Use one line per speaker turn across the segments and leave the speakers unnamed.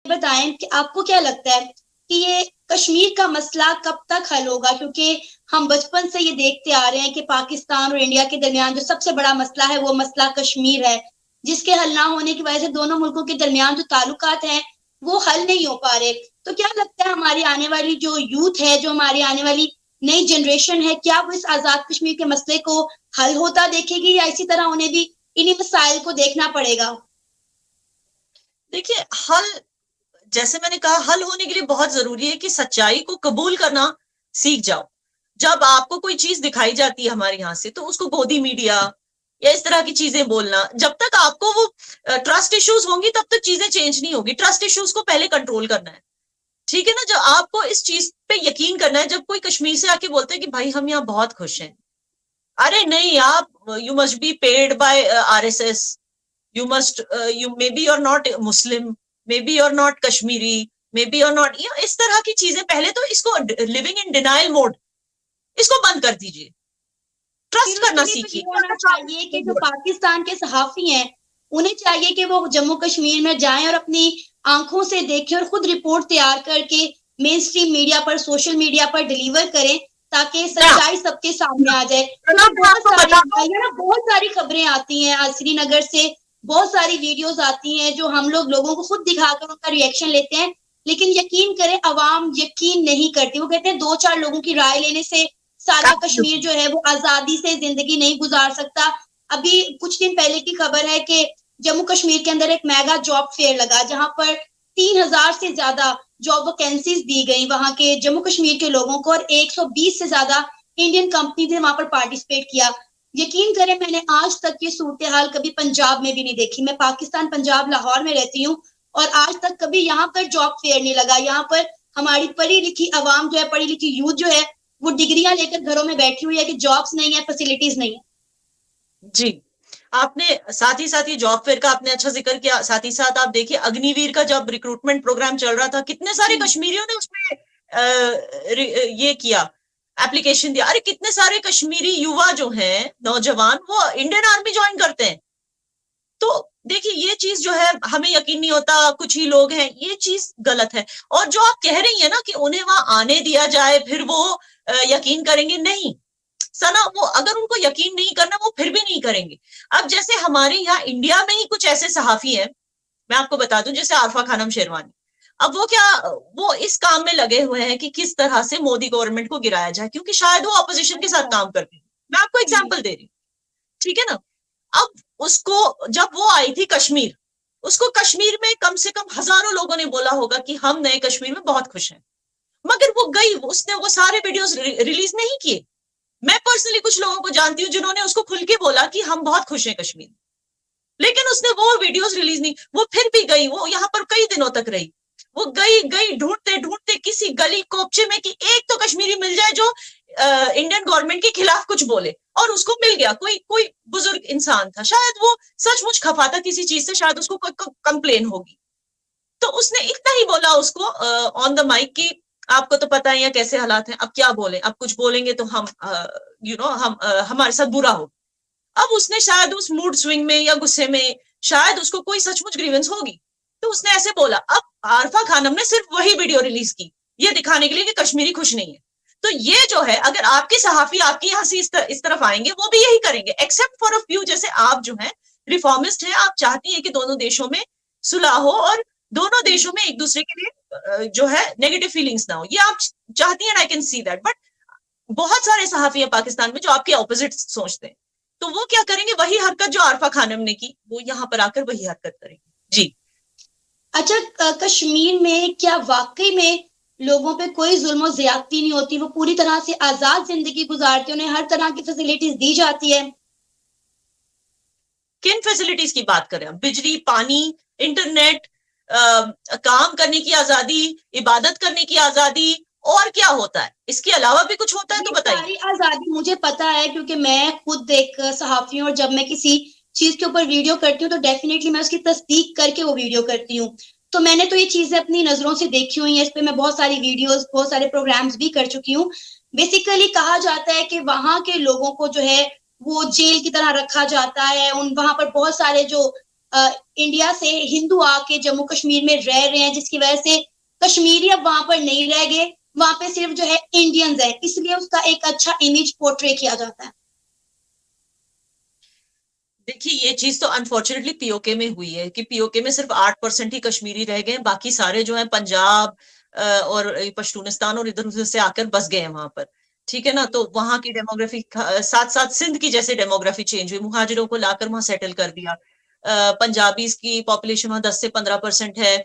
बताएं कि आपको क्या लगता है कि ये कश्मीर का मसला कब तक हल होगा, क्योंकि हम बचपन से ये देखते आ रहे हैं कि पाकिस्तान और इंडिया के दरमियान जो सबसे बड़ा मसला है वो मसला कश्मीर है, जिसके हल ना होने की वजह से दोनों मुल्कों के दरमियान जो ताल्लुकात हैं वो हल नहीं हो पा रहे। तो क्या लगता है हमारी आने वाली जो यूथ है, जो हमारी आने वाली नई जनरेशन है, क्या वो इस आजाद कश्मीर के मसले को हल होता देखेगी या इसी तरह उन्हें भी इन्हीं मसाइल को देखना पड़ेगा?
देखिए, हल, जैसे मैंने कहा, हल होने के लिए बहुत जरूरी है कि सच्चाई को कबूल करना सीख जाओ। जब आपको कोई चीज दिखाई जाती है हमारे यहाँ से, तो उसको गोदी मीडिया या इस तरह की चीजें बोलना, जब तक आपको वो ट्रस्ट इश्यूज होंगी तब तक चीजें चेंज नहीं होगी। ट्रस्ट इश्यूज को पहले कंट्रोल करना है, ठीक है ना। जब आपको इस चीज पे यकीन करना है, जब कोई कश्मीर से आके बोलते हैं कि भाई हम यहाँ बहुत खुश हैं, अरे नहीं, आप you must be paid by RSS, you must you maybe you're not Muslim, maybe you're not Kashmiri, maybe you're not, इस तरह की चीजें, पहले तो इसको लिविंग इन डिनाइल मोड, इसको बंद कर दीजिए,
फिर
ट्रस्ट
उसके
करना
लिए तो ये
सीखिए।
होना चाहिए कि जो पाकिस्तान के सहाफी हैं उन्हें चाहिए कि वो जम्मू कश्मीर में जाएं और अपनी आंखों से देखें और खुद रिपोर्ट तैयार करके मेन स्ट्रीम मीडिया पर, सोशल मीडिया पर डिलीवर करें, ताकि सच्चाई सबके सामने आ जाए। क्योंकि बहुत सारी खबरें आती हैं श्रीनगर से, बहुत सारी वीडियोस आती हैं जो हम लोगों को खुद दिखाकर उनका रिएक्शन लेते हैं, लेकिन यकीन करें अवाम यकीन नहीं करती। वो कहते हैं दो चार लोगों की राय लेने से सारा कश्मीर जो है वो आजादी से जिंदगी नहीं गुजार सकता। अभी कुछ दिन पहले की खबर है कि जम्मू कश्मीर के अंदर एक मेगा जॉब फेयर लगा, जहां पर 3,000 से ज्यादा जॉब वैकेंसीज दी गई वहां के जम्मू कश्मीर के लोगों को, और 120 से ज्यादा इंडियन कंपनी ने वहां पर पार्टिसिपेट किया। यकीन करें मैंने आज तक ये सूरत हाल कभी पंजाब में भी नहीं देखी। मैं पाकिस्तान पंजाब लाहौर में रहती हूँ और आज तक कभी यहाँ पर जॉब फेयर नहीं लगा। यहाँ पर हमारी पढ़ी लिखी आवाम जो है, पढ़ी लिखी यूथ जो है, वो डिग्रियां लेकर घरों में बैठी हुई है कि जॉब्स नहीं है, फैसिलिटीज नहीं है।
जी, आपने साथ ही साथ ये जॉब फेयर का आपने अच्छा जिक्र किया, साथ ही साथ आप देखिए अग्निवीर का जब रिक्रूटमेंट प्रोग्राम चल रहा था, कितने सारे कश्मीरियों ने उसमें ये किया, एप्लीकेशन दिया। अरे कितने सारे कश्मीरी युवा जो हैं, नौजवान, वो इंडियन आर्मी ज्वाइन करते हैं। तो देखिए, ये चीज जो है, हमें यकीन नहीं होता, कुछ ही लोग हैं, ये चीज गलत है। और जो आप कह रही है ना कि उन्हें वहां आने दिया जाए फिर वो यकीन करेंगे, नहीं सना, वो अगर उनको यकीन नहीं करना वो फिर भी नहीं करेंगे। अब जैसे हमारे यहाँ इंडिया में ही कुछ ऐसे सहाफी हैं, मैं आपको बता दूं, जैसे आरफा खानम शेरवानी। अब वो क्या, वो इस काम में लगे हुए हैं कि किस तरह से मोदी गवर्नमेंट को गिराया जाए, क्योंकि शायद वो अपोजिशन के साथ काम करते हैं। मैं आपको एग्जाम्पल दे रही हूँ, ठीक है ना। अब उसको, जब वो आई थी कश्मीर, उसको कश्मीर में कम से कम हजारों लोगों ने बोला होगा कि हम नए कश्मीर में बहुत खुश हैं, मगर वो गई, उसने वो सारे वीडियोस रिलीज नहीं किए। मैं पर्सनली कुछ लोगों को जानती हूँ जिन्होंने उसको खुल के बोला कि हम बहुत खुश हैं कश्मीर, लेकिन उसने वो वीडियोस रिलीज नहीं। वो फिर भी गई, वो यहाँ पर कई दिनों तक रही, वो गई गई ढूंढते ढूंढते किसी गली कोपचे में कि एक तो कश्मीरी मिल जाए जो इंडियन गवर्नमेंट के खिलाफ कुछ बोले, और उसको मिल गया। कोई कोई बुजुर्ग इंसान था, शायद वो सचमुच खफा था किसी चीज से, शायद उसको कोई कंप्लेन होगी, तो उसने इतना ही बोला उसको ऑन द माइक की आपको तो पता ही है कैसे हालात हैं, अब क्या बोले, अब कुछ बोलेंगे तो हम हम हमारे साथ बुरा हो। अब उसने शायद उस मूड स्विंग में या गुस्से में, शायद उसको कोई सचमुच ग्रीवेंस होगी, तो उसने ऐसे बोला। अब आरफा खानम ने सिर्फ वही वीडियो रिलीज की, ये दिखाने के लिए कि कश्मीरी खुश नहीं है। तो ये जो है, अगर आपके सहाफी आपकी यहाँ से इस तरफ आएंगे, वो भी यही करेंगे, एक्सेप्ट फॉर अ फ्यू। जैसे आप जो है रिफॉर्मिस्ट हैं, आप चाहती हैं कि दोनों देशों में सुलह हो और दोनों देशों में एक दूसरे के लिए जो है नेगेटिव फीलिंग्स ना हो, ये आप चाहती हैं, I can see that. But बहुत सारे सहाफी हैं पाकिस्तान में जो आपके ऑपोजिट सोचते हैं, तो वो क्या करेंगे, वही हरकत जो आरफा खानम ने की, वो यहाँ पर आकर वही हरकत करेंगे। जी,
अच्छा, कश्मीर में क्या वाकई में लोगों पे कोई जुल्म ज्यादती नहीं होती? वो पूरी तरह से आजाद जिंदगी गुजारते, उन्हें हर तरह की फैसिलिटीज दी जाती है?
किन फैसिलिटीज की बात करें हम? बिजली, पानी, इंटरनेट, काम करने की आजादी, इबादत करने की आजादी, और क्या होता है? इसके अलावा भी कुछ होता है तो बताइए।
सारी आजादी मुझे पता है, क्योंकि मैं खुद एक सहाफी हूँ और जब मैं किसी चीज के ऊपर वीडियो करती हूँ तो डेफिनेटली मैं उसकी तस्दीक करके वो वीडियो करती हूँ। तो मैंने तो ये चीजें अपनी नजरों से देखी हुई है, इस पे मैं बहुत सारी वीडियोस, बहुत सारे प्रोग्राम्स भी कर चुकी हूँ। बेसिकली कहा जाता है कि वहां के लोगों को जो है वो जेल की तरह रखा जाता है। उन वहां पर बहुत सारे जो इंडिया से हिंदू आके जम्मू कश्मीर में रह रहे हैं, जिसकी वजह से कश्मीरी अब वहां पर नहीं रह गए, वहां पे सिर्फ जो है इंडियंस है, इसलिए उसका एक अच्छा इमेज पोर्ट्रे किया जाता है।
देखिए ये चीज तो अनफॉर्चुनेटली पीओके में हुई है कि पीओके में सिर्फ 8% ही कश्मीरी रह गए, बाकी सारे जो है पंजाब और पश्तूनिस्तान और इधर उधर से आकर बस गए हैं वहां पर। ठीक है ना, तो वहां की डेमोग्राफी साथ साथ सिंध की जैसे डेमोग्राफी चेंज हुई, मुहाजिरों को लाकर वहां सेटल कर दिया। पंजाबीज की पॉपुलेशन वहां 10 से 15% है,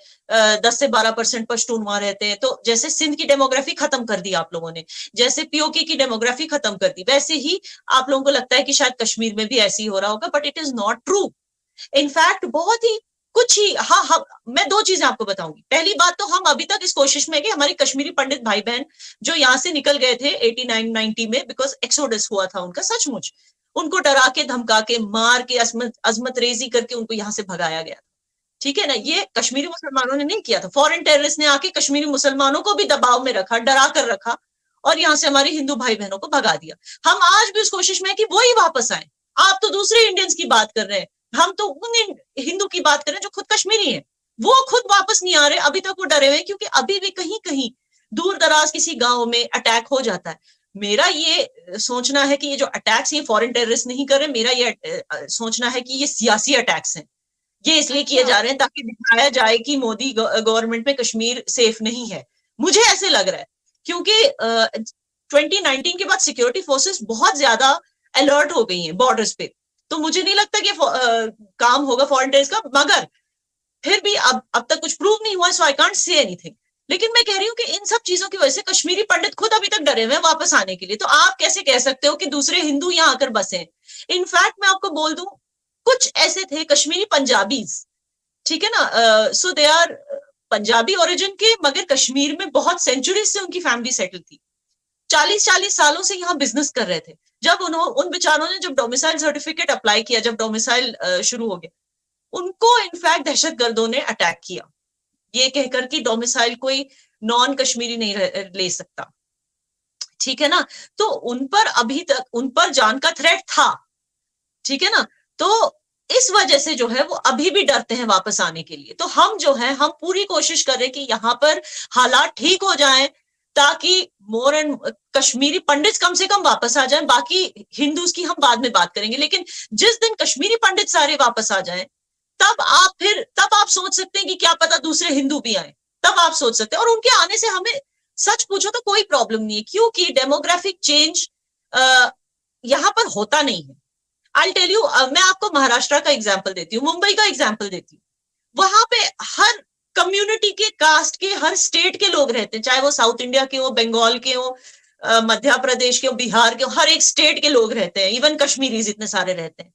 10 से 12% पश्तून वहां रहते हैं। तो जैसे सिंध की डेमोग्राफी खत्म कर दी आप लोगों ने, जैसे पीओके की डेमोग्राफी खत्म कर दी, वैसे ही आप लोगों को लगता है कि शायद कश्मीर में भी ऐसे ही हो रहा होगा, but it is not true. In fact बहुत ही कुछ ही, हाँ, मैं दो चीजें आपको बताऊंगी। पहली बात तो हम अभी तक इस कोशिश में कि हमारे कश्मीरी पंडित भाई बहन जो यहाँ से निकल गए थे 89-90 में, बिकॉज एक्सोडस हुआ था उनका, सचमुच उनको डरा के धमका के मार के अजमत रेजी करके उनको यहाँ से भगाया गया। ठीक है ना, ये कश्मीरी मुसलमानों ने नहीं किया था, फॉरेन टेररिस्ट ने आके कश्मीरी मुसलमानों को भी दबाव में रखा, डरा कर रखा और यहाँ से हमारे हिंदू भाई बहनों को भगा दिया। हम आज भी उस कोशिश में है कि वो ही वापस आए। आप तो दूसरे इंडियंस की बात कर रहे हैं, हम तो उन हिंदू की बात कर रहे हैं जो खुद कश्मीरी हैं। वो खुद वापस नहीं आ रहे, अभी तक वो डरे हुए हैं, क्योंकि अभी भी कहीं कहीं दूर दराज किसी गांव में अटैक हो जाता है। मेरा ये सोचना है कि ये जो अटैक्स ये फॉरेन टेररिस्ट नहीं कर रहे, मेरा ये सोचना है कि ये सियासी अटैक्स हैं। ये इसलिए किए जा रहे हैं ताकि दिखाया जाए कि मोदी गवर्नमेंट में कश्मीर सेफ नहीं है। मुझे ऐसे लग रहा है, क्योंकि 2019 के बाद सिक्योरिटी फोर्सेस बहुत ज्यादा अलर्ट हो गई हैं बॉर्डर्स पे, तो मुझे नहीं लगता कि काम होगा फॉरेन टेररिस्ट का। मगर फिर भी अब तक कुछ प्रूव नहीं हुआ, सो आई कांट से एनीथिंग। लेकिन मैं कह रही हूँ कि इन सब चीजों की वजह से कश्मीरी पंडित खुद अभी तक डरे हुए हैं वापस आने के लिए। तो आप कैसे कह सकते हो कि दूसरे हिंदू यहाँ आकर बसे? इनफैक्ट मैं आपको बोल दूं, कुछ ऐसे थे कश्मीरी पंजाबीज, ठीक है ना, सो दे आर पंजाबी ओरिजिन के, मगर कश्मीर में बहुत सेंचुरी से उनकी फैमिली सेटल थी, 40-40 सालों से यहाँ बिजनेस कर रहे थे। जब उन बेचारों ने जब डोमिसाइल सर्टिफिकेट अप्लाई किया, जब डोमिसाइल शुरू हो गया, उनको इनफैक्ट दहशतगर्दों ने अटैक किया, ये कहकर कि डोमिसाइल कोई नॉन कश्मीरी नहीं ले सकता। ठीक है ना, तो उन पर अभी तक उन पर जान का थ्रेट था। ठीक है ना, तो इस वजह से जो है वो अभी भी डरते हैं वापस आने के लिए। तो हम जो है हम पूरी कोशिश कर रहे हैं कि यहाँ पर हालात ठीक हो जाएं, ताकि मोर एंड कश्मीरी पंडित कम से कम वापस आ जाएं। बाकी हिंदूज की हम बाद में बात करेंगे, लेकिन जिस दिन कश्मीरी पंडित सारे वापस आ जाएं, तब आप सोच सकते हैं कि क्या पता दूसरे हिंदू भी आए, तब आप सोच सकते हैं। और उनके आने से हमें सच पूछो तो कोई प्रॉब्लम नहीं है, क्योंकि डेमोग्राफिक चेंज यहां पर होता नहीं है। आई टेल यू, मैं आपको महाराष्ट्र का एग्जाम्पल देती हूँ, मुंबई का एग्जाम्पल देती हूँ। वहां पे हर कम्युनिटी के, कास्ट के, हर स्टेट के लोग रहते हैं, चाहे वो साउथ इंडिया के हो, बंगाल के हो, मध्य प्रदेश के हो, बिहार के हो, हर एक स्टेट के लोग रहते हैं, इवन कश्मीरीज इतने सारे रहते हैं।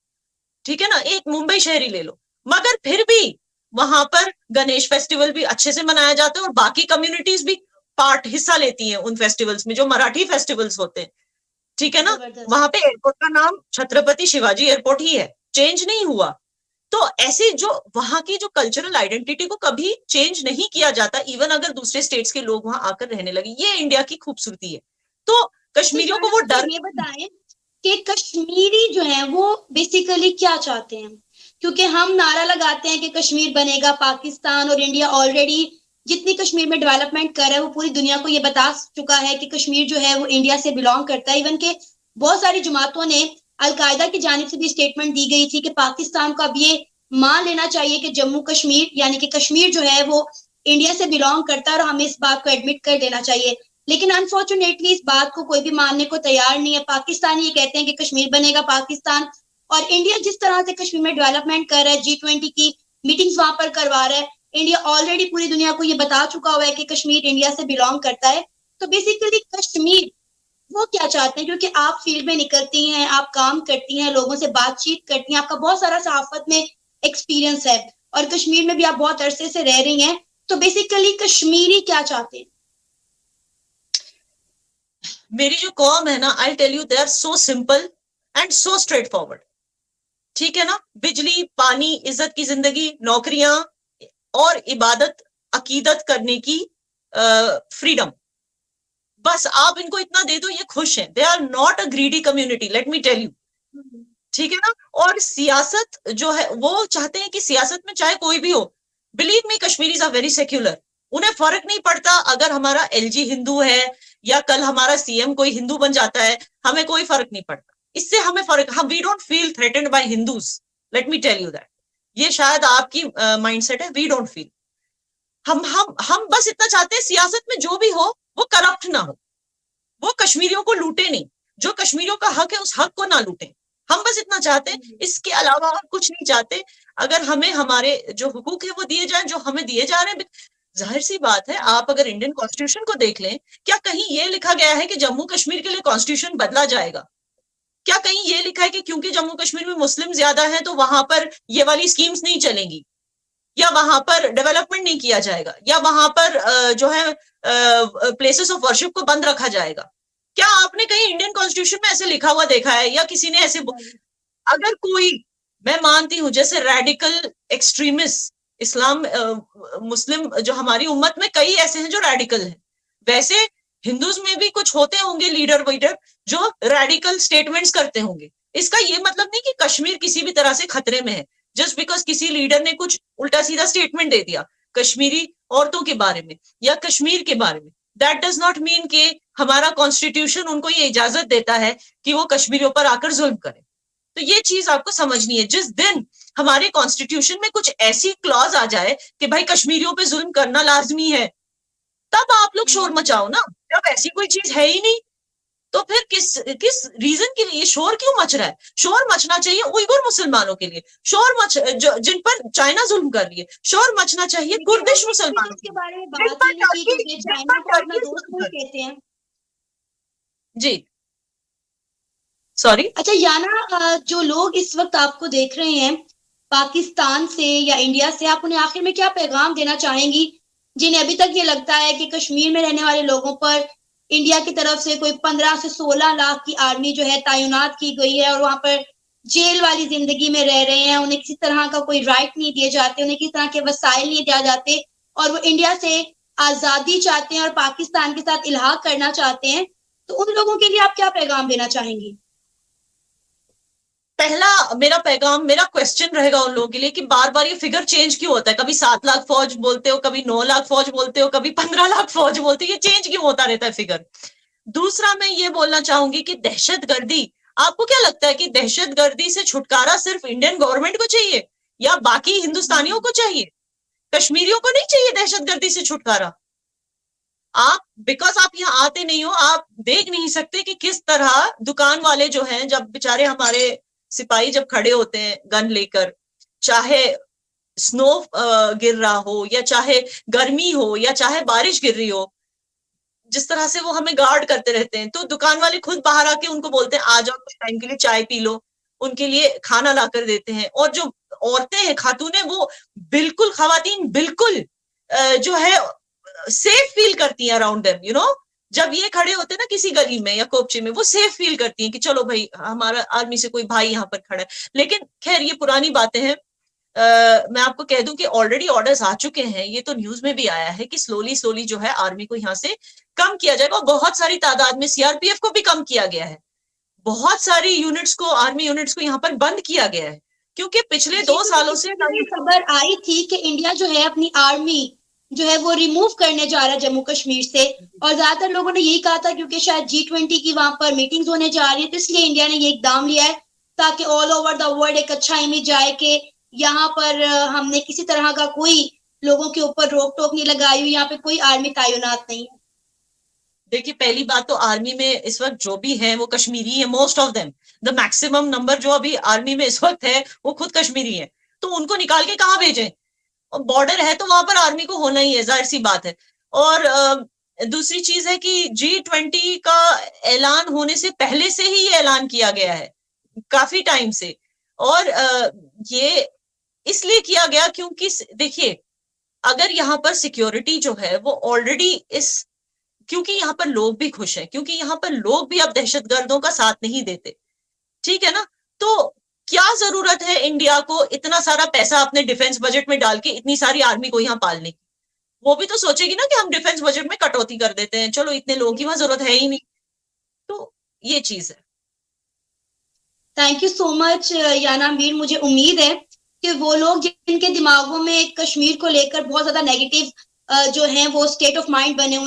ठीक है ना, एक मुंबई शहरी ले लो, मगर फिर भी वहां पर गणेश फेस्टिवल भी अच्छे से मनाया जाता है और बाकी कम्युनिटीज भी हिस्सा लेती हैं उन फेस्टिवल्स में, जो मराठी फेस्टिवल्स होते हैं। ठीक है ना, वहां पे एयरपोर्ट का नाम छत्रपति शिवाजी एयरपोर्ट ही है, चेंज नहीं हुआ। तो ऐसे जो वहां की जो कल्चरल आइडेंटिटी को कभी चेंज नहीं किया जाता, इवन अगर दूसरे स्टेट्स के लोग वहां आकर रहने लगे। ये इंडिया की खूबसूरती है। तो कश्मीरियों को वो डर,
ये बताएं कि कश्मीरी जो है वो बेसिकली क्या चाहते हैं, क्योंकि हम नारा लगाते हैं कि कश्मीर बनेगा पाकिस्तान, और इंडिया ऑलरेडी जितनी कश्मीर में डेवलपमेंट कर रहा है वो पूरी दुनिया को ये बता चुका है कि कश्मीर जो है वो इंडिया से बिलोंग करता है। इवन के बहुत सारी जमातों ने, अलकायदा की जानिब से भी स्टेटमेंट दी गई थी कि पाकिस्तान को अब ये मान लेना चाहिए कि जम्मू कश्मीर यानी कि कश्मीर जो है वो इंडिया से बिलोंग करता है, और हमें इस बात को एडमिट कर देना चाहिए। लेकिन अनफॉर्चुनेटली इस बात को कोई भी मानने को तैयार नहीं है। पाकिस्तान ये कहते हैं कि कश्मीर बनेगा पाकिस्तान, और इंडिया जिस तरह से कश्मीर में डेवलपमेंट कर रहा है, G20 की मीटिंग्स वहां पर करवा रहा है, इंडिया ऑलरेडी पूरी दुनिया को ये बता चुका हुआ है कि कश्मीर इंडिया से बिलोंग करता है। तो बेसिकली कश्मीर वो क्या चाहते हैं, क्योंकि आप फील्ड में निकलती हैं, आप काम करती हैं, लोगों से बातचीत करती हैं, आपका बहुत सारा सहाफत में एक्सपीरियंस है, और कश्मीर में भी आप बहुत अरसे से रह रही हैं। तो बेसिकली कश्मीरी क्या चाहते हैं?
मेरी जो कौम है ना, I tell you, they are so simple and so straightforward. ठीक है ना, बिजली, पानी, इज्जत की जिंदगी, नौकरियां और इबादत, अकीदत करने की फ्रीडम, बस आप इनको इतना दे दो, ये खुश हैं। They are not a greedy community, let me tell you. ठीक है ना। और सियासत जो है वो चाहते हैं कि सियासत में चाहे कोई भी हो, believe me Kashmiris are very secular, उन्हें फर्क नहीं पड़ता अगर हमारा एलजी हिंदू है या कल हमारा सीएम कोई हिंदू बन जाता है, हमें कोई फर्क नहीं पड़ता। इससे हमें फर्क, हम we don't feel threatened by Hindus, let me tell you that. ये शायद आपकी माइंडसेट है, वी डोंट फील। हम बस इतना चाहते हैं सियासत में जो भी हो वो करप्ट ना हो, वो कश्मीरियों को लूटे नहीं, जो कश्मीरियों का हक है उस हक को ना लूटे, हम बस इतना चाहते हैं, इसके अलावा हम कुछ नहीं चाहते। अगर हमें हमारे जो हुकूक है वो दिए जाए जो हमें दिए जा रहे हैं। जाहिर सी बात है, आप अगर इंडियन कॉन्स्टिट्यूशन को देख लें, क्या कहीं ये लिखा गया है कि जम्मू कश्मीर के लिए कॉन्स्टिट्यूशन बदला जाएगा? क्या कहीं ये लिखा है कि क्योंकि जम्मू कश्मीर में मुस्लिम ज्यादा है तो वहां पर ये वाली स्कीम्स नहीं चलेंगी, या वहां पर डेवलपमेंट नहीं किया जाएगा, या वहां पर जो है प्लेसेस ऑफ वर्शिप को बंद रखा जाएगा? क्या आपने कहीं इंडियन कॉन्स्टिट्यूशन में ऐसे लिखा हुआ देखा है, या किसी ने ऐसे? अगर कोई, मैं मानती हूं जैसे रेडिकल एक्सट्रीमिस्ट इस्लाम मुस्लिम जो हमारी उम्मत में कई ऐसे हैं जो रेडिकल हैं, वैसे हिंदूज में भी कुछ होते होंगे लीडर वीडर जो रेडिकल स्टेटमेंट्स करते होंगे। इसका ये मतलब नहीं कि कश्मीर किसी भी तरह से खतरे में है जस्ट बिकॉज किसी लीडर ने कुछ उल्टा सीधा स्टेटमेंट दे दिया कश्मीरी औरतों के बारे में या कश्मीर के बारे में। दैट डज नॉट मीन कि हमारा कॉन्स्टिट्यूशन उनको ये इजाजत देता है कि वो कश्मीरियों पर आकर जुल्म करें। तो ये चीज आपको समझनी है। जिस दिन हमारे कॉन्स्टिट्यूशन में कुछ ऐसी क्लॉज आ जाए कि भाई कश्मीरियों पे जुल्म करना लाजमी है, तब आप लोग शोर मचाओ ना। जब ऐसी कोई चीज है ही नहीं तो फिर किस रीजन के लिए शोर क्यों मच रहा है? शोर मचना चाहिए उइगुर मुसलमानों के लिए, जिन पर चाइना जुल्म कर रही है, शोर मचना चाहिए कुर्दिश मुसलमानों
के बारे में बात ही नहीं की क्योंकि चाइना को अपना दोस्त मुल्क कहते हैं।
जी सॉरी।
अच्छा याना, जो लोग इस वक्त आपको देख रहे हैं पाकिस्तान से या इंडिया से, आप उन्हें आखिर में क्या पैगाम देना चाहेंगी जिन्हें अभी तक ये लगता है कि कश्मीर में रहने वाले लोगों पर इंडिया की तरफ से कोई 15 से 16 लाख की आर्मी जो है तैनात की गई है और वहां पर जेल वाली जिंदगी में रह रहे हैं, उन्हें किसी तरह का कोई राइट नहीं दिए जाते, उन्हें किसी तरह के वसाइल नहीं दिया जाते और वो इंडिया से आजादी चाहते हैं और पाकिस्तान के साथ इल्हाक करना चाहते हैं, तो उन लोगों के लिए आप क्या पैगाम देना चाहेंगी?
पहला मेरा पैगाम, मेरा क्वेश्चन रहेगा उन लोगों के लिए कि बार बार ये फिगर चेंज क्यों होता है? कभी 7 लाख फौज बोलते हो, कभी 9 लाख फौज बोलते हो, कभी 15 लाख फौज बोलते हो, ये चेंज क्यों होता रहता है फिगर? दूसरा मैं ये बोलना चाहूंगी कि दहशतगर्दी, आपको क्या लगता है कि दहशतगर्दी से छुटकारा सिर्फ इंडियन गवर्नमेंट को चाहिए या बाकी हिंदुस्तानियों को चाहिए? कश्मीरियों को नहीं चाहिए दहशतगर्दी से छुटकारा? आप बिकॉज आप यहाँ आते नहीं हो, आप देख नहीं सकते कि किस तरह दुकान वाले जो हैं, जब बेचारे हमारे सिपाही जब खड़े होते हैं गन लेकर, चाहे स्नो गिर रहा हो या चाहे गर्मी हो या चाहे बारिश गिर रही हो, जिस तरह से वो हमें गार्ड करते रहते हैं, तो दुकान वाले खुद बाहर आके उनको बोलते हैं आ जाओ कुछ टाइम के लिए चाय पी लो, उनके लिए खाना ला कर देते हैं। और जो औरतें हैं, खातूनें, वो बिल्कुल, खवातीन बिल्कुल जो है सेफ फील करती हैं अराउंड देम, यू नो। जब ये खड़े होते हैं ना किसी गली में या कोपचे में, वो सेफ फील करती हैं कि चलो भाई हमारा आर्मी से कोई भाई यहाँ पर खड़ा है। लेकिन खैर ये पुरानी बातें हैं। मैं आपको कह दूं कि ऑलरेडी ऑर्डर्स आ चुके हैं, ये तो न्यूज में भी आया है कि स्लोली स्लोली जो है आर्मी को यहाँ से कम किया जाएगा और बहुत सारी तादाद में सीआरपीएफ को भी कम किया गया है। बहुत सारी यूनिट्स को, आर्मी यूनिट्स को यहाँ पर बंद किया गया है क्योंकि पिछले 2 सालों से
खबर आई थी कि इंडिया जो है अपनी आर्मी जो है वो रिमूव करने जा रहा है जम्मू कश्मीर से, और ज्यादातर लोगों ने यही कहा था क्योंकि शायद G20 की वहां पर मीटिंग्स होने जा रही है, तो इसलिए इंडिया ने ये इकदाम लिया है ताकि ऑल ओवर द वर्ल्ड एक अच्छा इमेज जाए कि यहाँ पर हमने किसी तरह का कोई लोगों के ऊपर रोक टोक नहीं लगाई हुई, यहाँ पे कोई आर्मी तैनात नहीं है।
देखिए, पहली बात तो आर्मी में इस वक्त जो भी है वो कश्मीरी है, most of them, the maximum number जो अभी आर्मी में इस वक्त है वो खुद कश्मीरी है, तो उनको निकाल के कहाँ भेजें? बॉर्डर है तो वहां पर आर्मी को होना ही है, जाहिर सी बात है। और दूसरी चीज है कि G20 का ऐलान होने से पहले से ही ये ऐलान किया गया है काफी टाइम से, और ये इसलिए किया गया क्योंकि देखिए, अगर यहाँ पर सिक्योरिटी जो है वो ऑलरेडी क्योंकि यहाँ पर लोग भी खुश हैं, क्योंकि यहाँ पर लोग भी अब दहशतगर्दों का साथ नहीं देते, ठीक है ना, तो क्या जरूरत है इंडिया को इतना सारा पैसा अपने डिफेंस बजट में डाल के इतनी सारी आर्मी को यहाँ पालने की? वो भी तो सोचेगी ना कि हम डिफेंस बजट में कटौती कर देते हैं, चलो इतने लोगों की वहां जरूरत है ही नहीं, तो ये चीज है।
थैंक यू सो मच याना मीर। मुझे उम्मीद है कि वो लोग जिनके दिमागों में कश्मीर को लेकर बहुत ज्यादा नेगेटिव जो है वो स्टेट ऑफ माइंड बने हुए